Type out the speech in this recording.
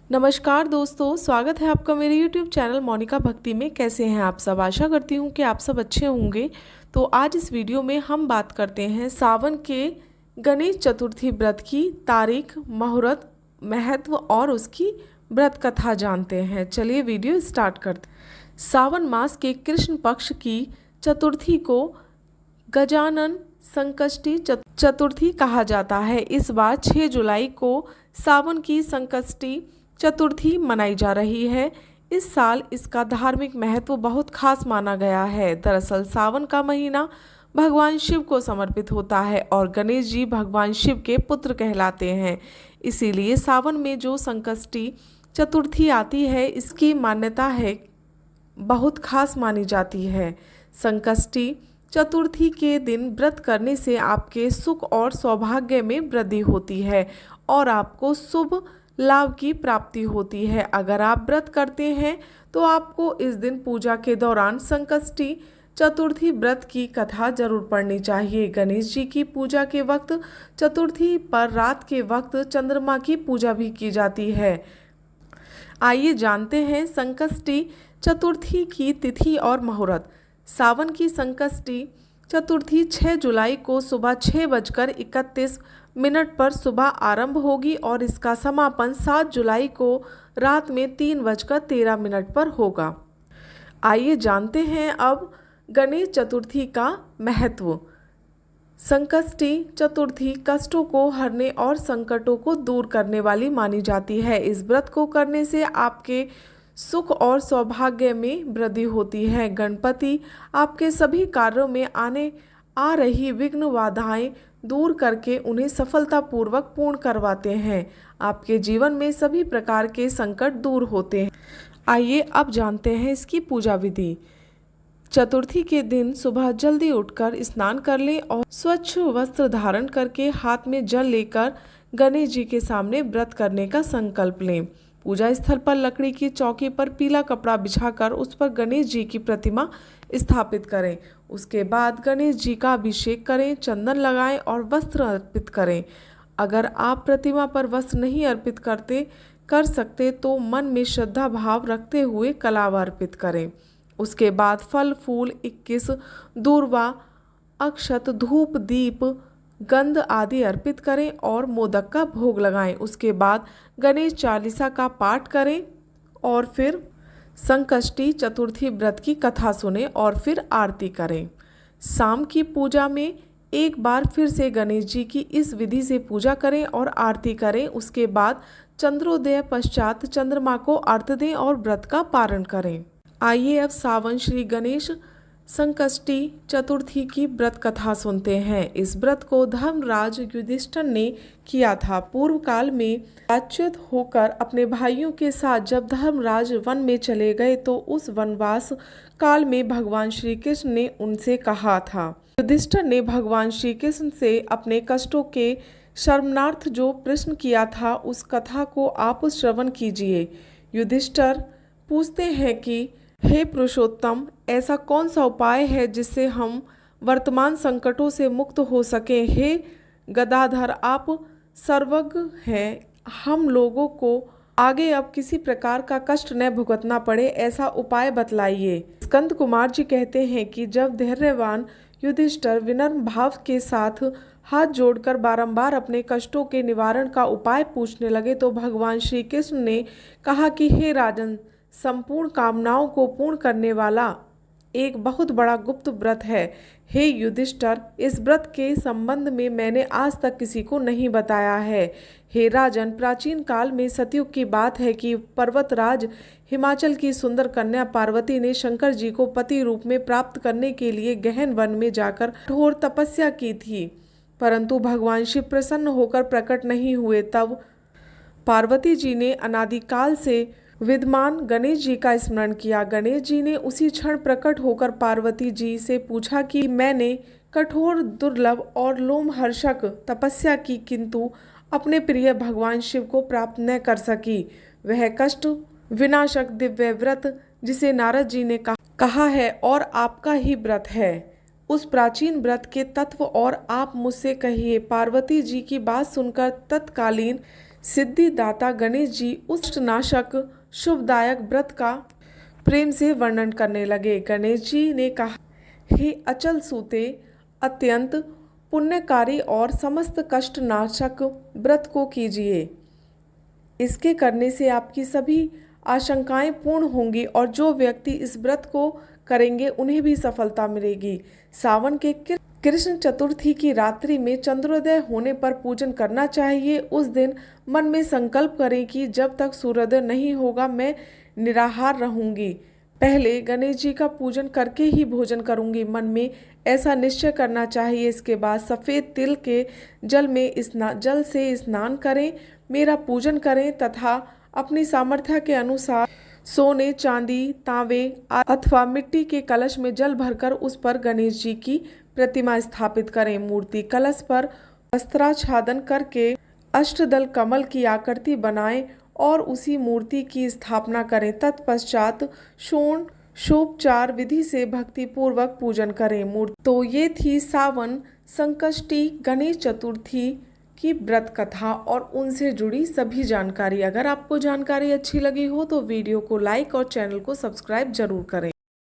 नमस्कार दोस्तों, स्वागत है आपका मेरे YouTube चैनल मोनिका भक्ति में। कैसे हैं आप सब? आशा करती हूँ कि आप सब अच्छे होंगे। तो आज इस वीडियो में हम बात करते हैं सावन के गणेश चतुर्थी व्रत की तारीख, मुहूर्त, महत्व और उसकी व्रत कथा जानते हैं। चलिए वीडियो स्टार्ट करते हैं। सावन मास के कृष्ण पक्ष की चतुर्थी को गजानन संकष्टी चतुर्थी कहा जाता है। इस बार 6 जुलाई को सावन की संकष्टी चतुर्थी मनाई जा रही है। इस साल इसका धार्मिक महत्व बहुत खास माना गया है। दरअसल सावन का महीना भगवान शिव को समर्पित होता है और गणेश जी भगवान शिव के पुत्र कहलाते हैं। इसीलिए सावन में जो संकष्टी चतुर्थी आती है, इसकी मान्यता है बहुत खास मानी जाती है। संकष्टी चतुर्थी के दिन व्रत करने से आपके सुख और सौभाग्य में वृद्धि होती है और आपको शुभ लाभ की प्राप्ति होती है। अगर आप व्रत करते हैं तो आपको इस दिन पूजा के दौरान संकष्टी चतुर्थी व्रत की कथा जरूर पढ़नी चाहिए। गणेश जी की पूजा के वक्त चतुर्थी पर रात के वक्त चंद्रमा की पूजा भी की जाती है। आइए जानते हैं संकष्टी चतुर्थी की तिथि और मुहूर्त। सावन की संकष्टी चतुर्थी 6 जुलाई को सुबह 6:31 पर सुबह आरंभ होगी और इसका समापन 7 जुलाई को रात में 3:13 पर होगा। आइए जानते हैं अब गणेश चतुर्थी का महत्व। संकष्टी चतुर्थी कष्टों को हरने और संकटों को दूर करने वाली मानी जाती है। इस व्रत को करने से आपके सुख और सौभाग्य में वृद्धि होती है। गणपति आपके सभी कार्यों में आ रही विघ्न बाधाएं दूर करके उन्हें सफलतापूर्वक पूर्ण करवाते हैं। आपके जीवन में सभी प्रकार के संकट दूर होते हैं। आइए अब जानते हैं इसकी पूजा विधि। चतुर्थी के दिन सुबह जल्दी उठकर स्नान कर लें और स्वच्छ वस्त्र धारण करके हाथ में जल लेकर गणेश जी के सामने व्रत करने का संकल्प लें। पूजा स्थल पर लकड़ी की चौकी पर पीला कपड़ा बिछाकर उस पर गणेश जी की प्रतिमा स्थापित करें। उसके बाद गणेश जी का अभिषेक करें, चंदन लगाएं और वस्त्र अर्पित करें। अगर आप प्रतिमा पर वस्त्र नहीं अर्पित कर सकते तो मन में श्रद्धा भाव रखते हुए कलाव अर्पित करें। उसके बाद फल फूल 21 दूर्वा, अक्षत, धूप, दीप, गंध आदि अर्पित करें और मोदक का भोग लगाएं। उसके बाद गणेश चालीसा का पाठ करें और फिर संकष्टी चतुर्थी व्रत की कथा सुनें और फिर आरती करें। शाम की पूजा में एक बार फिर से गणेश जी की इस विधि से पूजा करें और आरती करें। उसके बाद चंद्रोदय पश्चात चंद्रमा को अर्घ्य दें और व्रत का पारण करें। आइए अब सावन श्री गणेश संकष्टी चतुर्थी की व्रत कथा सुनते हैं। इस व्रत को धर्मराज युधिष्ठिर ने किया था। पूर्व काल में अच्युत होकर अपने भाइयों के साथ जब धर्मराज वन में चले गए तो उस वनवास काल में भगवान श्री कृष्ण ने उनसे कहा था। युधिष्ठिर ने भगवान श्री कृष्ण से अपने कष्टों के शमनार्थ जो प्रश्न किया था उस कथा को आप श्रवण कीजिए। युधिष्ठिर पूछते हैं कि हे पुरुषोत्तम, ऐसा कौन सा उपाय है जिससे हम वर्तमान संकटों से मुक्त हो सकें? हे गदाधर, आप सर्वज्ञ हैं, हम लोगों को आगे अब किसी प्रकार का कष्ट न भुगतना पड़े, ऐसा उपाय बतलाइए। स्कंद कुमार जी कहते हैं कि जब धैर्यवान युधिष्ठिर विनम्र भाव के साथ हाथ जोड़कर बारंबार अपने कष्टों के निवारण का उपाय पूछने लगे तो भगवान श्री कृष्ण ने कहा कि हे राजन, संपूर्ण कामनाओं को पूर्ण करने वाला एक बहुत बड़ा गुप्त व्रत है। हे युधिष्ठिर, इस व्रत के संबंध में मैंने आज तक किसी को नहीं बताया है। हे राजन, प्राचीन काल में सतयुग की बात है कि पर्वतराज हिमाचल की सुंदर कन्या पार्वती ने शंकर जी को पति रूप में प्राप्त करने के लिए गहन वन में जाकर कठोर तपस्या की थी, परंतु भगवान शिव प्रसन्न होकर प्रकट नहीं हुए। तब पार्वती जी ने अनादिकाल से विद्यमान गणेश जी का स्मरण किया। गणेश जी ने उसी क्षण प्रकट होकर पार्वती जी से पूछा कि मैंने कठोर, दुर्लभ और लोमहर्षक तपस्या की किंतु अपने प्रिय भगवान शिव को प्राप्त न कर सकी। वह कष्ट विनाशक दिव्य व्रत जिसे नारद जी ने कहा है और आपका ही व्रत है, उस प्राचीन व्रत के तत्व और आप मुझसे कहिए। पार्वती जी की बात सुनकर तत्कालीन सिद्धिदाता गणेश जी उस नाशक शुभदायक व्रत का प्रेम से वर्णन करने लगे। गणेश जी ने कहा, हे अचल सूते, अत्यंत पुण्यकारी और समस्त कष्ट नाशक व्रत को कीजिए। इसके करने से आपकी सभी आशंकाएं पूर्ण होंगी और जो व्यक्ति इस व्रत को करेंगे उन्हें भी सफलता मिलेगी। सावन के कृष्ण चतुर्थी की रात्रि में चंद्रोदय होने पर पूजन करना चाहिए। उस दिन मन में संकल्प करें कि जब तक सूर्योदय नहीं होगा मैं निराहार रहूंगी। पहले गणेश जी का पूजन करके ही भोजन करूंगी, मन में ऐसा निश्चय करना चाहिए। इसके बाद सफ़ेद तिल के जल से स्नान करें, मेरा पूजन करें तथा अपनी सामर्थ्य के अनुसार सोने, चांदी, तांबे अथवा मिट्टी के कलश में जल भरकर उस पर गणेश जी की प्रतिमा स्थापित करें। मूर्ति कलश पर वस्त्राच्छादन करके अष्टदल कमल की आकृति बनाएं और उसी मूर्ति की स्थापना करें। तत्पश्चात षोडशोपचार विधि से भक्ति पूर्वक पूजन करें। तो ये थी सावन संकष्टी गणेश चतुर्थी की व्रत कथा और उनसे जुड़ी सभी जानकारी। अगर आपको जानकारी अच्छी लगी हो तो वीडियो को लाइक और चैनल को सब्सक्राइब जरूर करें।